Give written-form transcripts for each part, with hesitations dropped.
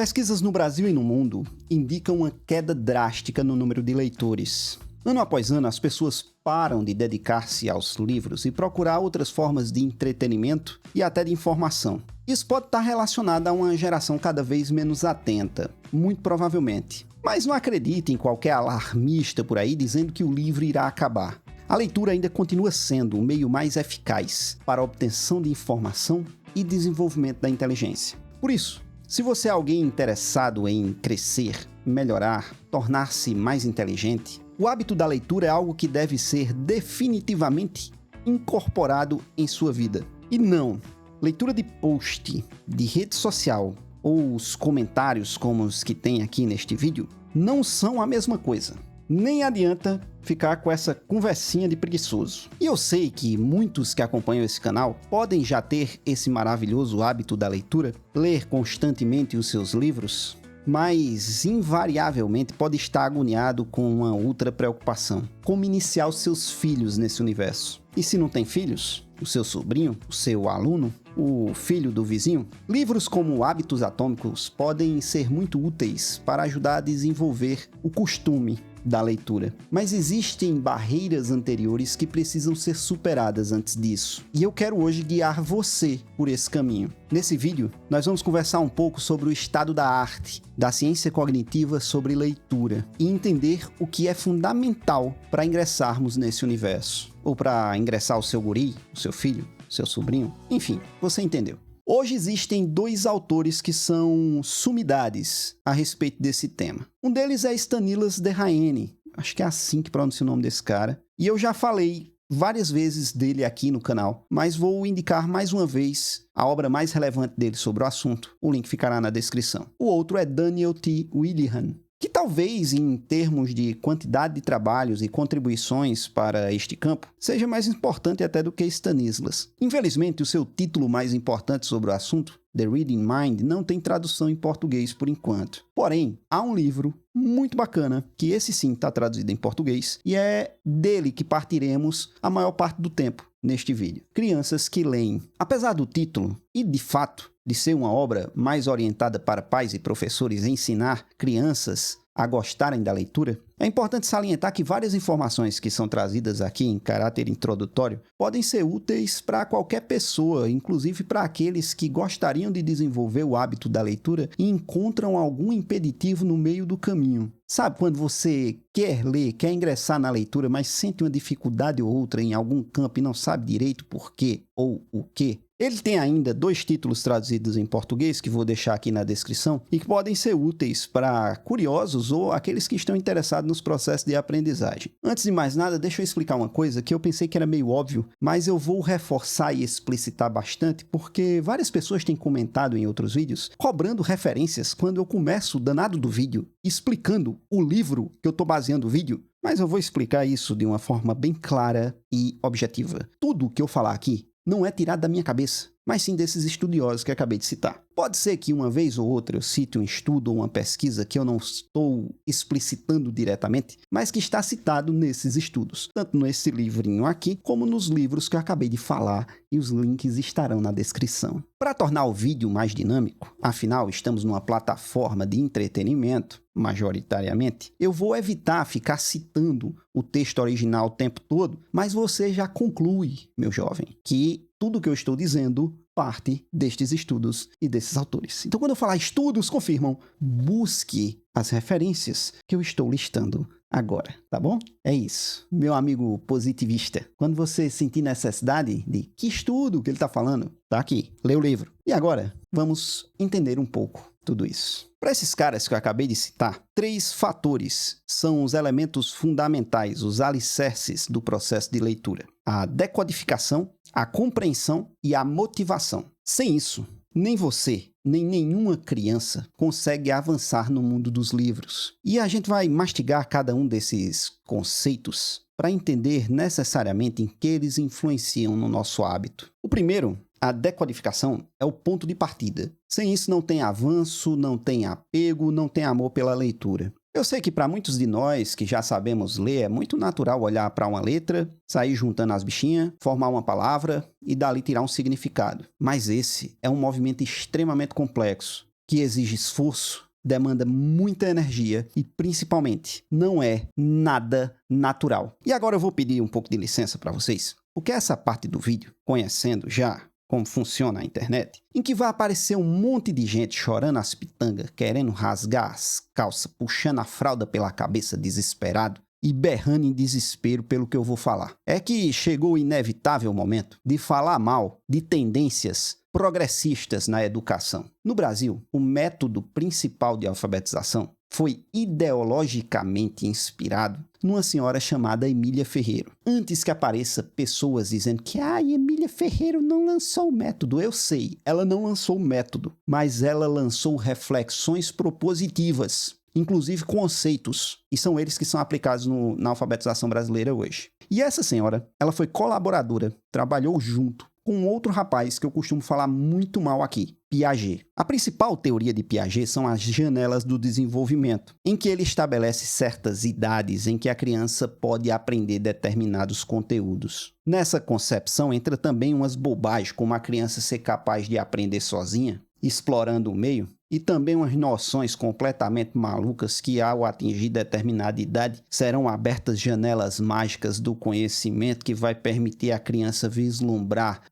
Pesquisas no Brasil e no mundo indicam uma queda drástica no número de leitores. Ano após ano, as pessoas param de dedicar-se aos livros e procurar outras formas de entretenimento e até de informação. Isso pode estar relacionado a uma geração cada vez menos atenta, muito provavelmente. Mas não acredite em qualquer alarmista por aí dizendo que o livro irá acabar. A leitura ainda continua sendo o meio mais eficaz para a obtenção de informação e desenvolvimento da inteligência. Por isso, se você é alguém interessado em crescer, melhorar, tornar-se mais inteligente, o hábito da leitura é algo que deve ser definitivamente incorporado em sua vida. E não, leitura de post, de rede social ou os comentários como os que tem aqui neste vídeo não são a mesma coisa. Nem adianta ficar com essa conversinha de preguiçoso. E eu sei que muitos que acompanham esse canal podem já ter esse maravilhoso hábito da leitura, ler constantemente os seus livros, mas invariavelmente pode estar agoniado com uma outra preocupação: como iniciar os seus filhos nesse universo. E se não tem filhos, o seu sobrinho, o seu aluno, o filho do vizinho? Livros como Hábitos Atômicos podem ser muito úteis para ajudar a desenvolver o costume da leitura. Mas existem barreiras anteriores que precisam ser superadas antes disso. E eu quero hoje guiar você por esse caminho. Nesse vídeo, nós vamos conversar um pouco sobre o estado da arte, da ciência cognitiva sobre leitura e entender o que é fundamental para ingressarmos nesse universo. Ou para ingressar o seu guri, o seu filho, o seu sobrinho, enfim, você entendeu. Hoje existem dois autores que são sumidades a respeito desse tema. Um deles é Stanislas Dehaene, acho que é assim que pronuncia o nome desse cara, e eu já falei várias vezes dele aqui no canal, mas vou indicar mais uma vez a obra mais relevante dele sobre o assunto. O link ficará na descrição. O outro é Daniel T. Wilihan, que talvez, em termos de quantidade de trabalhos e contribuições para este campo, seja mais importante até do que Stanislas. Infelizmente, o seu título mais importante sobre o assunto, The Reading Mind, não tem tradução em português por enquanto. Porém, há um livro muito bacana, que esse sim está traduzido em português, e é dele que partiremos a maior parte do tempo neste vídeo. Crianças que leem. Apesar do título, e de fato, de ser uma obra mais orientada para pais e professores ensinar crianças a gostarem da leitura, é importante salientar que várias informações que são trazidas aqui em caráter introdutório podem ser úteis para qualquer pessoa, inclusive para aqueles que gostariam de desenvolver o hábito da leitura e encontram algum impeditivo no meio do caminho. Sabe quando você quer ler, quer ingressar na leitura, mas sente uma dificuldade ou outra em algum campo e não sabe direito por quê ou o quê? Ele tem ainda 2 títulos traduzidos em português, que vou deixar aqui na descrição, e que podem ser úteis para curiosos ou aqueles que estão interessados nos processos de aprendizagem. Antes de mais nada, deixa eu explicar uma coisa que eu pensei que era meio óbvio, mas eu vou reforçar e explicitar bastante, porque várias pessoas têm comentado em outros vídeos, cobrando referências quando eu começo o danado do vídeo, explicando o livro que eu estou baseando o vídeo. Mas eu vou explicar isso de uma forma bem clara e objetiva. Tudo que eu falar aqui não é tirado da minha cabeça, mas sim desses estudiosos que acabei de citar. Pode ser que uma vez ou outra eu cite um estudo ou uma pesquisa que eu não estou explicitando diretamente, mas que está citado nesses estudos, tanto nesse livrinho aqui, como nos livros que eu acabei de falar, e os links estarão na descrição. Para tornar o vídeo mais dinâmico, afinal estamos numa plataforma de entretenimento, majoritariamente, eu vou evitar ficar citando o texto original o tempo todo, mas você já conclui, meu jovem, que tudo que eu estou dizendo parte destes estudos e desses autores. Então, quando eu falar estudos confirmam, busque as referências que eu estou listando agora, tá bom? É isso, meu amigo positivista. Quando você sentir necessidade de que estudo que ele está falando, tá aqui, lê o livro. E agora, vamos entender um pouco tudo isso. Para esses caras que eu acabei de citar, 3 fatores são os elementos fundamentais, os alicerces do processo de leitura: a decodificação, a compreensão e a motivação. Sem isso, nem você, nem nenhuma criança consegue avançar no mundo dos livros. E a gente vai mastigar cada um desses conceitos para entender necessariamente em que eles influenciam no nosso hábito. O primeiro, a decodificação, é o ponto de partida. Sem isso não tem avanço, não tem apego, não tem amor pela leitura. Eu sei que para muitos de nós que já sabemos ler, é muito natural olhar para uma letra, sair juntando as bichinhas, formar uma palavra e dali tirar um significado. Mas esse é um movimento extremamente complexo. que exige esforço, demanda muita energia e, principalmente, não é nada natural. E agora eu vou pedir um pouco de licença para vocês, porque essa parte do vídeo, conhecendo já como funciona a internet, em que vai aparecer um monte de gente chorando as pitangas, querendo rasgar as calças, puxando a fralda pela cabeça desesperado e berrando em desespero pelo que eu vou falar. É que chegou o inevitável momento de falar mal de tendências progressistas na educação. No Brasil, o método principal de alfabetização foi ideologicamente inspirado numa senhora chamada Emília Ferreiro. Antes que apareça pessoas dizendo que Emília Ferreiro não lançou o método. Eu sei, ela não lançou o método, mas ela lançou reflexões propositivas, inclusive conceitos, e são eles que são aplicados na alfabetização brasileira hoje. E essa senhora, ela foi colaboradora, trabalhou junto com outro rapaz que eu costumo falar muito mal aqui, Piaget. A principal teoria de Piaget são as janelas do desenvolvimento, em que ele estabelece certas idades em que a criança pode aprender determinados conteúdos. Nessa concepção entra também umas bobagens, como a criança ser capaz de aprender sozinha, explorando o meio, e também umas noções completamente malucas que, ao atingir determinada idade, serão abertas janelas mágicas do conhecimento que vai permitir à criança vislumbrar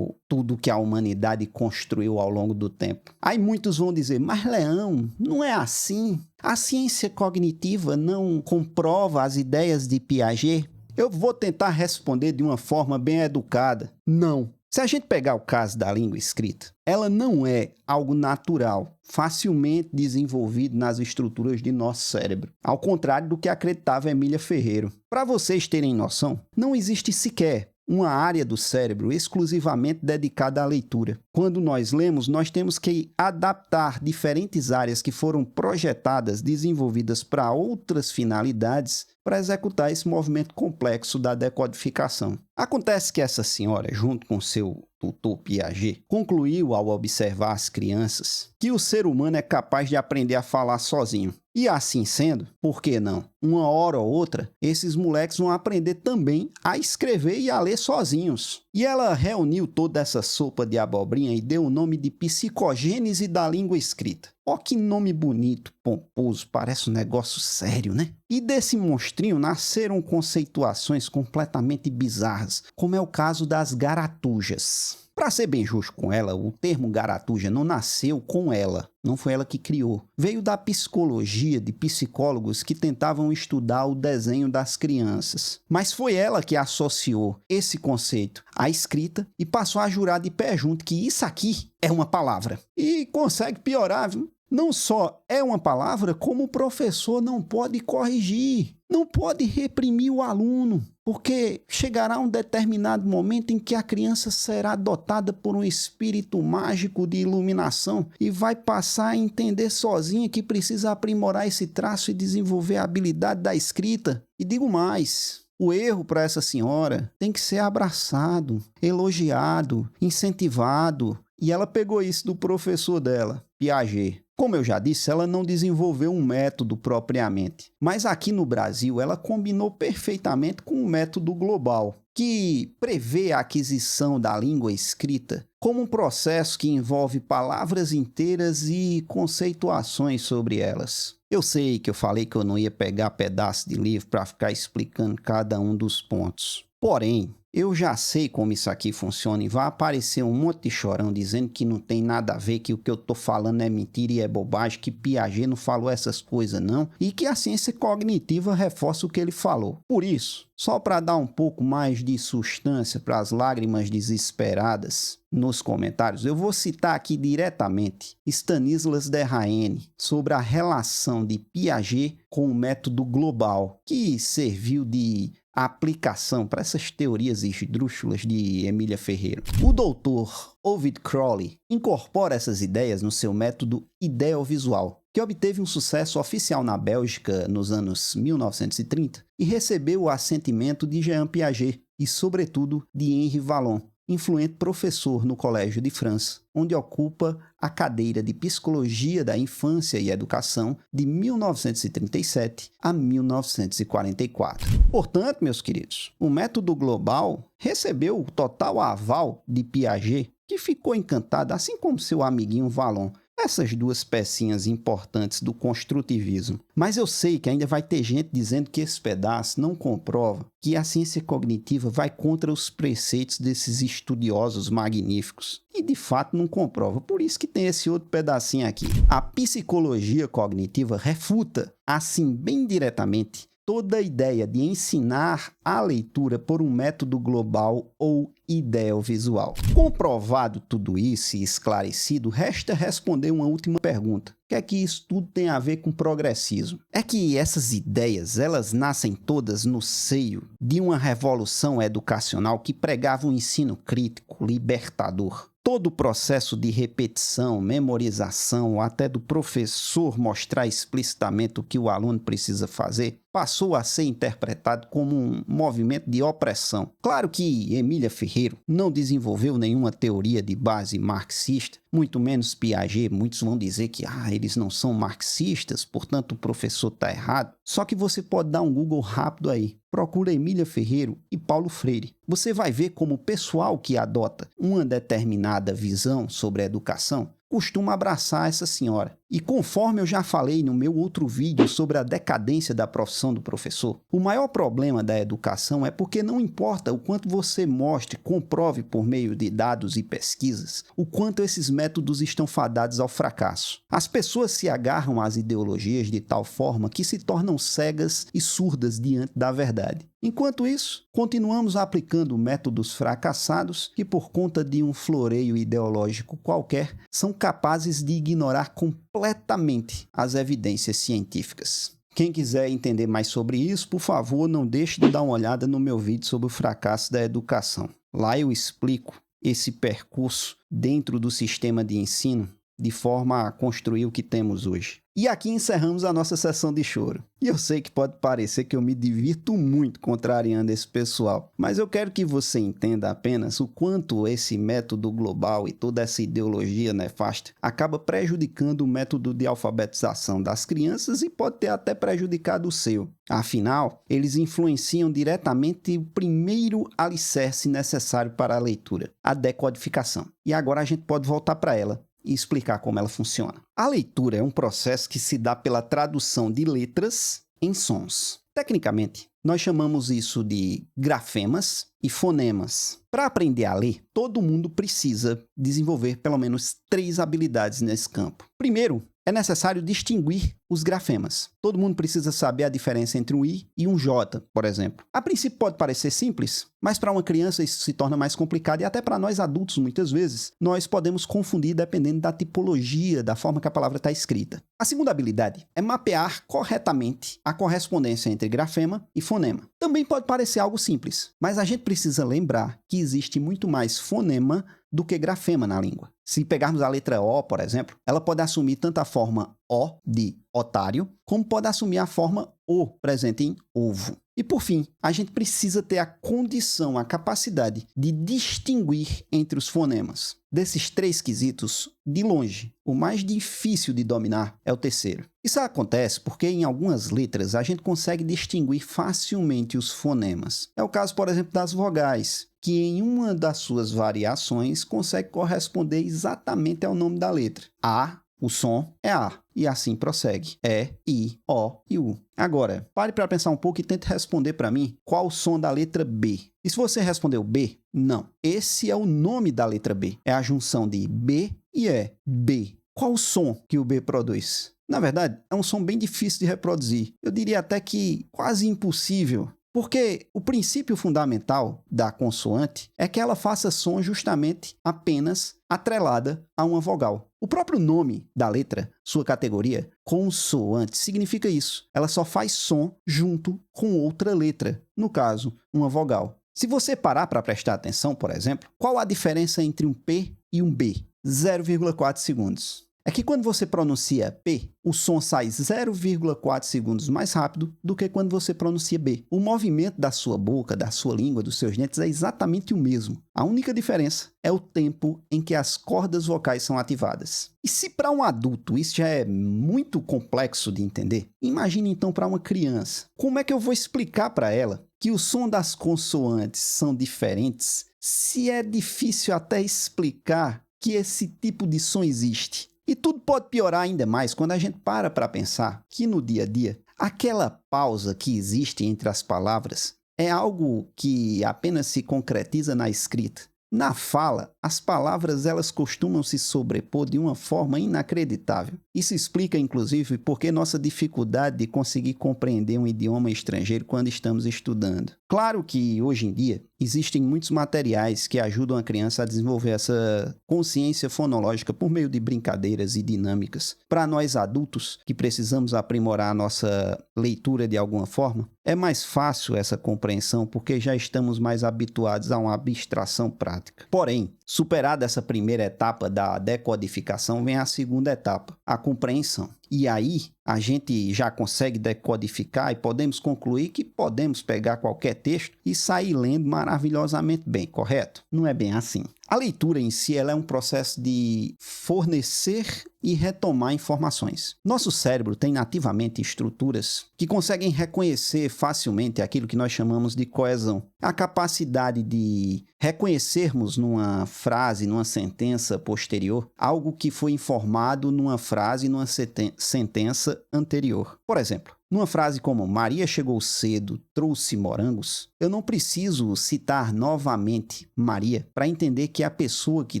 tudo que a humanidade construiu ao longo do tempo. Aí muitos vão dizer, mas Leão, não é assim? A ciência cognitiva não comprova as ideias de Piaget? Eu vou tentar responder de uma forma bem educada. Não. Se a gente pegar o caso da língua escrita, ela não é algo natural, facilmente desenvolvido nas estruturas de nosso cérebro, ao contrário do que acreditava Emília Ferreiro. Para vocês terem noção, não existe sequer uma área do cérebro exclusivamente dedicada à leitura. Quando nós lemos, nós temos que adaptar diferentes áreas que foram projetadas, desenvolvidas para outras finalidades, para executar esse movimento complexo da decodificação. Acontece que essa senhora, junto com seu tutor Piaget, concluiu ao observar as crianças que o ser humano é capaz de aprender a falar sozinho. E assim sendo, por que não? Uma hora ou outra, esses moleques vão aprender também a escrever e a ler sozinhos. E ela reuniu toda essa sopa de abobrinha e deu o nome de psicogênese da língua escrita. Ó, que nome bonito, pomposo, parece um negócio sério, né? E desse monstrinho nasceram conceituações completamente bizarras, como é o caso das garatujas. Para ser bem justo com ela, o termo garatuja não nasceu com ela, não foi ela que criou. Veio da psicologia de psicólogos que tentavam estudar o desenho das crianças. Mas foi ela que associou esse conceito à escrita e passou a jurar de pé junto que isso aqui é uma palavra. E consegue piorar, viu? Não só é uma palavra, como o professor não pode corrigir, não pode reprimir o aluno, porque chegará um determinado momento em que a criança será dotada por um espírito mágico de iluminação e vai passar a entender sozinha que precisa aprimorar esse traço e desenvolver a habilidade da escrita. E digo mais, o erro para essa senhora tem que ser abraçado, elogiado, incentivado. E ela pegou isso do professor dela, Piaget. Como eu já disse, ela não desenvolveu um método propriamente, mas aqui no Brasil ela combinou perfeitamente com o método global, que prevê a aquisição da língua escrita como um processo que envolve palavras inteiras e conceituações sobre elas. Eu sei que eu falei que eu não ia pegar pedaço de livro para ficar explicando cada um dos pontos. Porém, eu já sei como isso aqui funciona e vai aparecer um monte de chorão dizendo que não tem nada a ver, que o que eu tô falando é mentira e é bobagem, que Piaget não falou essas coisas não, e que a ciência cognitiva reforça o que ele falou. Por isso, só para dar um pouco mais de substância para as lágrimas desesperadas nos comentários, eu vou citar aqui diretamente Stanislas Dehaene sobre a relação de Piaget com o método global, que serviu de aplicação para essas teorias esdrúxulas de Emília Ferreiro. O doutor Ovid Crowley incorpora essas ideias no seu método ideovisual, que obteve um sucesso oficial na Bélgica nos anos 1930 e recebeu o assentimento de Jean Piaget e, sobretudo, de Henri Vallon, influente professor no Colégio de França, onde ocupa a cadeira de Psicologia da Infância e Educação de 1937 a 1944. Portanto, meus queridos, o método global recebeu o total aval de Piaget, que ficou encantado, assim como seu amiguinho Vallon. Essas duas pecinhas importantes do construtivismo. Mas eu sei que ainda vai ter gente dizendo que esse pedaço não comprova que a ciência cognitiva vai contra os preceitos desses estudiosos magníficos. E de fato não comprova, por isso que tem esse outro pedacinho aqui. A psicologia cognitiva refuta, assim bem diretamente, toda a ideia de ensinar a leitura por um método global ou ideovisual. Comprovado tudo isso e esclarecido, resta responder uma última pergunta. O que é que isso tudo tem a ver com progressismo? É que essas ideias, elas nascem todas no seio de uma revolução educacional que pregava um ensino crítico, libertador. Todo o processo de repetição, memorização, até do professor mostrar explicitamente o que o aluno precisa fazer, passou a ser interpretado como um movimento de opressão. Claro que Emília Ferreiro não desenvolveu nenhuma teoria de base marxista, muito menos Piaget. Muitos vão dizer que eles não são marxistas, portanto o professor está errado. Só que você pode dar um Google rápido aí. Procura Emília Ferreiro e Paulo Freire. Você vai ver como o pessoal que adota uma determinada visão sobre a educação costuma abraçar essa senhora. E conforme eu já falei no meu outro vídeo sobre a decadência da profissão do professor, o maior problema da educação é porque não importa o quanto você mostre, comprove por meio de dados e pesquisas, o quanto esses métodos estão fadados ao fracasso. As pessoas se agarram às ideologias de tal forma que se tornam cegas e surdas diante da verdade. Enquanto isso, continuamos aplicando métodos fracassados que, por conta de um floreio ideológico qualquer, são capazes de ignorar completamente as evidências científicas. Quem quiser entender mais sobre isso, por favor, não deixe de dar uma olhada no meu vídeo sobre o fracasso da educação. Lá eu explico esse percurso dentro do sistema de ensino de forma a construir o que temos hoje. E aqui encerramos a nossa sessão de choro. E eu sei que pode parecer que eu me divirto muito contrariando esse pessoal, mas eu quero que você entenda apenas o quanto esse método global e toda essa ideologia nefasta acaba prejudicando o método de alfabetização das crianças e pode ter até prejudicado o seu. Afinal, eles influenciam diretamente o primeiro alicerce necessário para a leitura, a decodificação. E agora a gente pode voltar para ela e explicar como ela funciona. A leitura é um processo que se dá pela tradução de letras em sons. Tecnicamente, nós chamamos isso de grafemas e fonemas. Para aprender a ler, todo mundo precisa desenvolver pelo menos 3 habilidades nesse campo. Primeiro, é necessário distinguir os grafemas. Todo mundo precisa saber a diferença entre um I e um J, por exemplo. A princípio pode parecer simples, mas para uma criança isso se torna mais complicado e até para nós adultos, muitas vezes, nós podemos confundir dependendo da tipologia, da forma que a palavra está escrita. A segunda habilidade é mapear corretamente a correspondência entre grafema e fonema. Também pode parecer algo simples, mas a gente precisa lembrar que existe muito mais fonema do que grafema na língua. Se pegarmos a letra O, por exemplo, ela pode assumir tanto a forma O, de otário, como pode assumir a forma O, presente em ovo. E por fim, a gente precisa ter a condição, a capacidade de distinguir entre os fonemas. Desses 3 quesitos, de longe, o mais difícil de dominar é o terceiro. Isso acontece porque em algumas letras a gente consegue distinguir facilmente os fonemas. É o caso, por exemplo, das vogais, que em uma das suas variações consegue corresponder exatamente ao nome da letra. A, o som é A, e assim prossegue. E, I, O e U. Agora, pare para pensar um pouco e tente responder para mim qual o som da letra B. E se você respondeu B, não. Esse é o nome da letra B. É a junção de B e E. B. Qual o som que o B produz? Na verdade, é um som bem difícil de reproduzir. Eu diria até que quase impossível. Porque o princípio fundamental da consoante é que ela faça som justamente apenas atrelada a uma vogal. O próprio nome da letra, sua categoria, consoante, significa isso. Ela só faz som junto com outra letra, no caso, uma vogal. Se você parar para prestar atenção, por exemplo, qual a diferença entre um P e um B? 0,4 segundos. É que quando você pronuncia P, o som sai 0,4 segundos mais rápido do que quando você pronuncia B. O movimento da sua boca, da sua língua, dos seus dentes é exatamente o mesmo. A única diferença é o tempo em que as cordas vocais são ativadas. E se para um adulto isso já é muito complexo de entender, imagine então para uma criança. Como é que eu vou explicar para ela que o som das consoantes são diferentes se é difícil até explicar que esse tipo de som existe? E tudo pode piorar ainda mais quando a gente para pensar que no dia a dia, aquela pausa que existe entre as palavras é algo que apenas se concretiza na escrita. Na fala, as palavras elas costumam se sobrepor de uma forma inacreditável. Isso explica, inclusive, por que nossa dificuldade de conseguir compreender um idioma estrangeiro quando estamos estudando. Claro que, hoje em dia, existem muitos materiais que ajudam a criança a desenvolver essa consciência fonológica por meio de brincadeiras e dinâmicas. Para nós adultos, que precisamos aprimorar a nossa leitura de alguma forma, é mais fácil essa compreensão porque já estamos mais habituados a uma abstração prática. Porém, superada essa primeira etapa da decodificação, vem a segunda etapa, a compreensão. E aí, a gente já consegue decodificar e podemos concluir que podemos pegar qualquer texto e sair lendo maravilhosamente bem, correto? Não é bem assim. A leitura em si ela é um processo de fornecer e retomar informações. Nosso cérebro tem nativamente estruturas que conseguem reconhecer facilmente aquilo que nós chamamos de coesão. A capacidade de reconhecermos numa frase, numa sentença posterior, algo que foi informado numa frase, numa sentença anterior. Por exemplo, numa frase como Maria chegou cedo, trouxe morangos, eu não preciso citar novamente Maria para entender que a pessoa que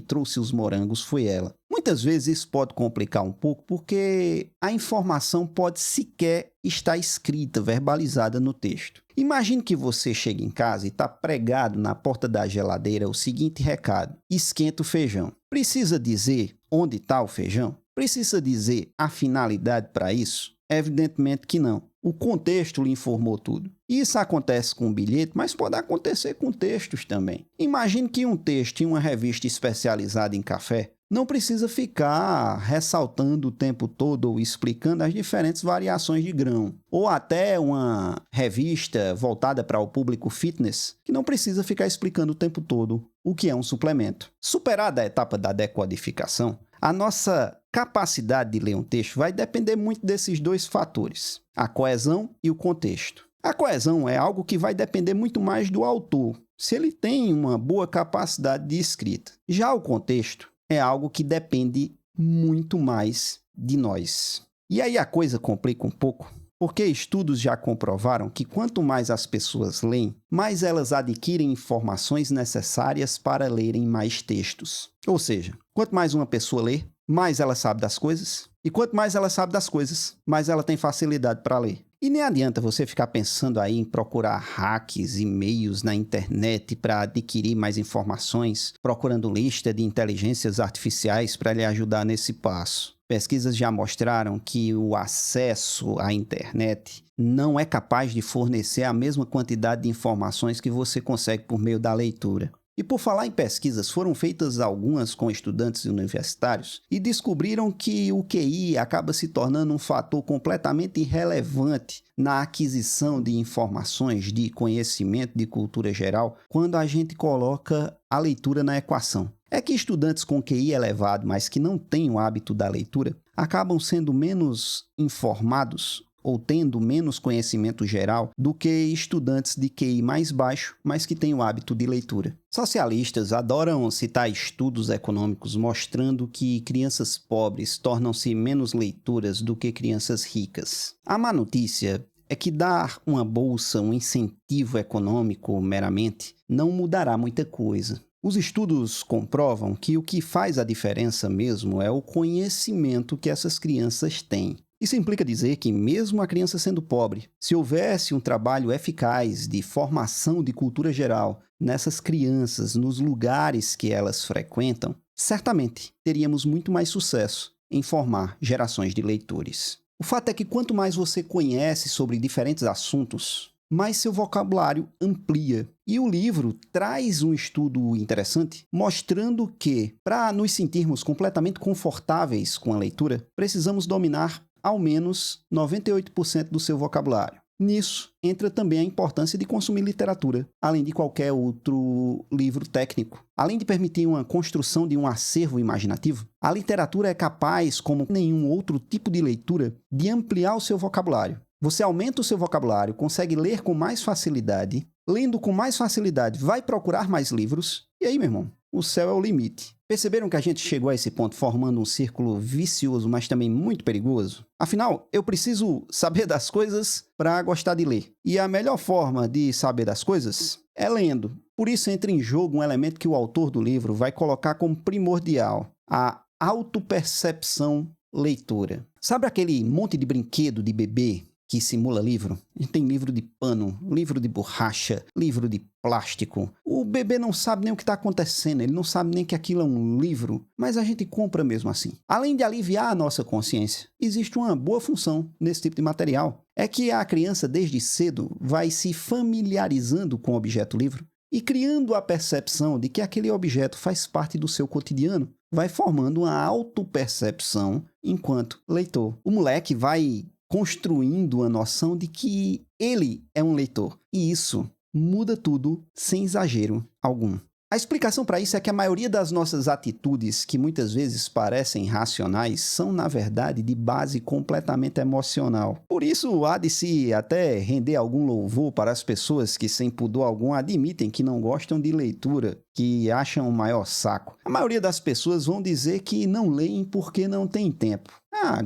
trouxe os morangos foi ela. Muitas vezes isso pode complicar um pouco porque a informação pode sequer estar escrita, verbalizada no texto. Imagine que você chega em casa e está pregado na porta da geladeira o seguinte recado: esquenta o feijão. Precisa dizer onde está o feijão? Precisa dizer a finalidade para isso? Evidentemente que não. O contexto lhe informou tudo. Isso acontece com um bilhete, mas pode acontecer com textos também. Imagine que um texto em uma revista especializada em café não precisa ficar ressaltando o tempo todo ou explicando as diferentes variações de grão. Ou até uma revista voltada para o público fitness, que não precisa ficar explicando o tempo todo o que é um suplemento. Superada a etapa da decodificação, a nossa capacidade de ler um texto vai depender muito desses dois fatores, a coesão e o contexto. A coesão é algo que vai depender muito mais do autor, se ele tem uma boa capacidade de escrita. Já o contexto é algo que depende muito mais de nós. E aí a coisa complica um pouco, porque estudos já comprovaram que quanto mais as pessoas leem, mais elas adquirem informações necessárias para lerem mais textos. Ou seja, quanto mais uma pessoa lê, mais ela sabe das coisas, e quanto mais ela sabe das coisas, mais ela tem facilidade para ler. E nem adianta você ficar pensando aí em procurar hacks, e-mails na internet para adquirir mais informações, procurando lista de inteligências artificiais para lhe ajudar nesse passo. Pesquisas já mostraram que o acesso à internet não é capaz de fornecer a mesma quantidade de informações que você consegue por meio da leitura. E por falar em pesquisas, foram feitas algumas com estudantes universitários e descobriram que o QI acaba se tornando um fator completamente irrelevante na aquisição de informações, de conhecimento, de cultura geral, quando a gente coloca a leitura na equação. É que estudantes com QI elevado, mas que não têm o hábito da leitura, acabam sendo menos informados ou tendo menos conhecimento geral do que estudantes de QI mais baixo, mas que têm o hábito de leitura. Socialistas adoram citar estudos econômicos mostrando que crianças pobres tornam-se menos leitoras do que crianças ricas. A má notícia é que dar uma bolsa, um incentivo econômico meramente, não mudará muita coisa. Os estudos comprovam que o que faz a diferença mesmo é o conhecimento que essas crianças têm. Isso implica dizer que, mesmo a criança sendo pobre, se houvesse um trabalho eficaz de formação de cultura geral nessas crianças, nos lugares que elas frequentam, certamente teríamos muito mais sucesso em formar gerações de leitores. O fato é que quanto mais você conhece sobre diferentes assuntos, mais seu vocabulário amplia. E o livro traz um estudo interessante mostrando que, para nos sentirmos completamente confortáveis com a leitura, precisamos dominar ao menos 98% do seu vocabulário. Nisso entra também a importância de consumir literatura, além de qualquer outro livro técnico. Além de permitir uma construção de um acervo imaginativo, a literatura é capaz, como nenhum outro tipo de leitura, de ampliar o seu vocabulário. Você aumenta o seu vocabulário, consegue ler com mais facilidade, lendo com mais facilidade, vai procurar mais livros, e aí, meu irmão, o céu é o limite. Perceberam que a gente chegou a esse ponto formando um círculo vicioso, mas também muito perigoso? Afinal, eu preciso saber das coisas para gostar de ler. E a melhor forma de saber das coisas é lendo. Por isso entra em jogo um elemento que o autor do livro vai colocar como primordial: a autopercepção leitora. Sabe aquele monte de brinquedo de bebê que simula livro? A gente tem livro de pano, livro de borracha, livro de plástico. O bebê não sabe nem o que está acontecendo, ele não sabe nem que aquilo é um livro, mas a gente compra mesmo assim. Além de aliviar a nossa consciência, existe uma boa função nesse tipo de material. É que a criança, desde cedo, vai se familiarizando com o objeto livro e criando a percepção de que aquele objeto faz parte do seu cotidiano. Vai formando uma autopercepção enquanto leitor. O moleque vai construindo a noção de que ele é um leitor. E isso muda tudo sem exagero algum. A explicação para isso é que a maioria das nossas atitudes, que muitas vezes parecem racionais, são, na verdade, de base completamente emocional. Por isso, há de se até render algum louvor para as pessoas que, sem pudor algum, admitem que não gostam de leitura, que acham o maior saco. A maioria das pessoas vão dizer que não leem porque não tem tempo.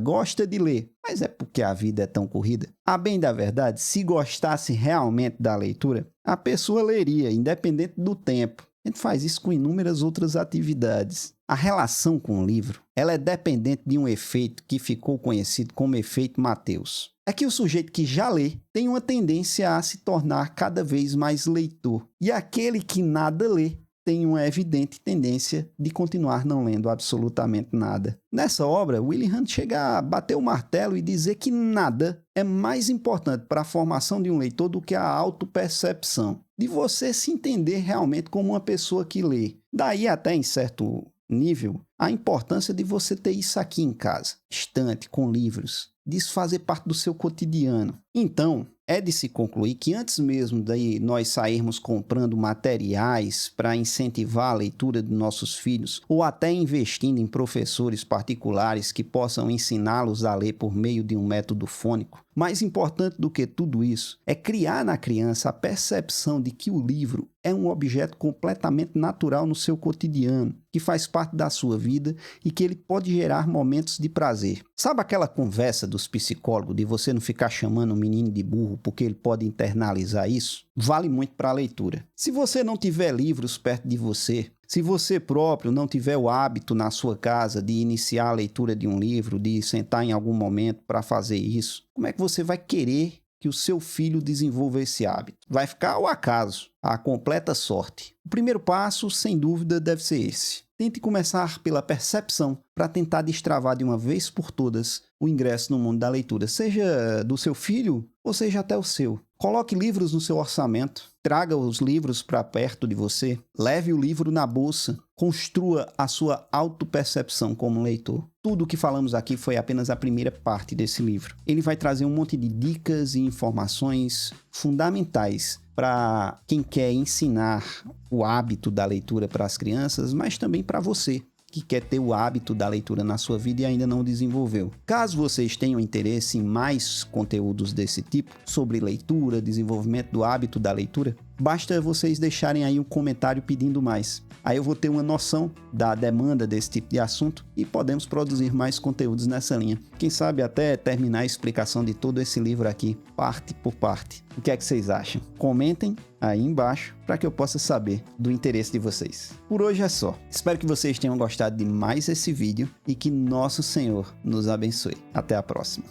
Gosta de ler, mas é porque a vida é tão corrida. A bem da verdade, se gostasse realmente da leitura, a pessoa leria, independente do tempo. A gente faz isso com inúmeras outras atividades. A relação com o livro, ela é dependente de um efeito que ficou conhecido como efeito Mateus. É que o sujeito que já lê tem uma tendência a se tornar cada vez mais leitor. E aquele que nada lê tem uma evidente tendência de continuar não lendo absolutamente nada. Nessa obra, Willi Hunt chega a bater o martelo e dizer que nada é mais importante para a formação de um leitor do que a autopercepção, de você se entender realmente como uma pessoa que lê. Daí até em certo nível, a importância de você ter isso aqui em casa, estante com livros, disso fazer parte do seu cotidiano. Então, é de se concluir que antes mesmo de nós sairmos comprando materiais para incentivar a leitura de nossos filhos, ou até investindo em professores particulares que possam ensiná-los a ler por meio de um método fônico, mais importante do que tudo isso é criar na criança a percepção de que o livro é um objeto completamente natural no seu cotidiano, que faz parte da sua vida e que ele pode gerar momentos de prazer. Sabe aquela conversa dos psicólogos de você não ficar chamando o menino de burro porque ele pode internalizar isso? Vale muito para a leitura. Se você não tiver livros perto de você, se você próprio não tiver o hábito na sua casa de iniciar a leitura de um livro, de sentar em algum momento para fazer isso, como é que você vai querer que o seu filho desenvolva esse hábito? Vai ficar ao acaso, à completa sorte. O primeiro passo, sem dúvida, deve ser esse. Tente começar pela percepção para tentar destravar de uma vez por todas o ingresso no mundo da leitura, seja do seu filho ou seja até o seu. Coloque livros no seu orçamento, traga os livros para perto de você, leve o livro na bolsa, construa a sua autopercepção como leitor. Tudo o que falamos aqui foi apenas a primeira parte desse livro. Ele vai trazer um monte de dicas e informações fundamentais para quem quer ensinar o hábito da leitura para as crianças, mas também para você que quer ter o hábito da leitura na sua vida e ainda não desenvolveu. Caso vocês tenham interesse em mais conteúdos desse tipo, sobre leitura, desenvolvimento do hábito da leitura, basta vocês deixarem aí um comentário pedindo mais. Aí eu vou ter uma noção da demanda desse tipo de assunto e podemos produzir mais conteúdos nessa linha. Quem sabe até terminar a explicação de todo esse livro aqui, parte por parte. O que é que vocês acham? Comentem aí embaixo para que eu possa saber do interesse de vocês. Por hoje é só. Espero que vocês tenham gostado de mais esse vídeo e que nosso Senhor nos abençoe. Até a próxima.